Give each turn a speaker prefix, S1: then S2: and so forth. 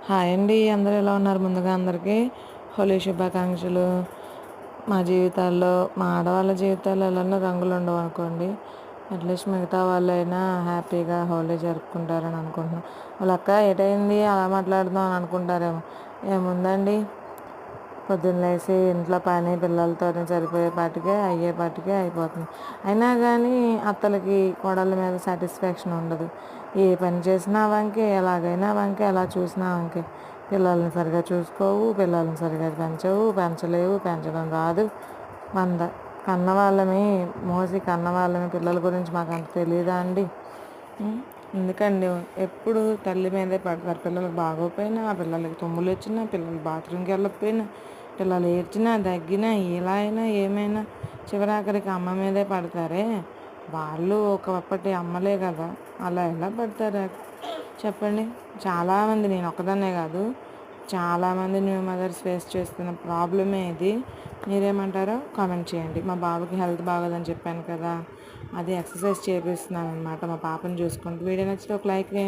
S1: Hi అండి, అందరూ ఎలా ఉన్నారు? ముందుగా అందరికీ హోలీ శుభాకాంక్షలు. మా జీవితాల్లో, మా ఆడవాళ్ళ జీవితాల్లో ఎలానో రంగులు ఉండవు అనుకోండి. అట్లీస్ట్ మిగతా వాళ్ళైనా హ్యాపీగా హోలీ జరుపుకుంటారని అనుకుంటున్నాం. వాళ్ళ అక్క ఏటైంది అలా మాట్లాడుతున్నాం అని అనుకుంటారేమో. ఏముందండి, పొద్దున్న లేచి ఇంట్లో పని పిల్లలతోనే సరిపోయేపాటికే అయ్యేపాటికే అయిపోతుంది. అయినా కానీ అత్తలకి కోడళ్ళ మీద సాటిస్ఫాక్షన్ ఉండదు. ఏ పని చేసినా వంకే, ఎలాగైనా వంకే, ఎలా చూసినా వంకే. పిల్లల్ని సరిగా చూసుకోవు, పిల్లల్ని సరిగా పెంచవు, పెంచలేవు, పెంచడం రాదు. వంద కన్నవాళ్ళమి మోసి కన్నవాళ్ళమి పిల్లల గురించి మాకు అంత తెలియదా అండి? ఎందుకండి ఎప్పుడు తల్లి మీదే పడతారు. పిల్లలకు బాగోపోయినా, పిల్లలకి తుమ్ములు వచ్చినా, పిల్లలు బాత్రూమ్కి వెళ్ళకపోయినా, పిల్లలు ఏడ్చినా దగ్గినా ఎలా అయినా ఏమైనా చివరాఖరికి అమ్మ మీదే పడతారే. వాళ్ళు ఒకప్పటి అమ్మలే కదా, అలా ఎలా పడతారు చెప్పండి? చాలామంది, నేను ఒక్కదాన్నే కాదు, చాలామంది న్యూ మదర్స్ ఫేస్ చేస్తున్న ప్రాబ్లమే ఇది. మీరేమంటారో కామెంట్ చేయండి. మా బాబుకి హెల్త్ బాగోదని చెప్పాను కదా, అది ఎక్సర్సైజ్ చేపిస్తున్నాను అనమాట మా పాపను చూసుకుంటూ. వీడియో నచ్చితే ఒక లైక్ వేయండి.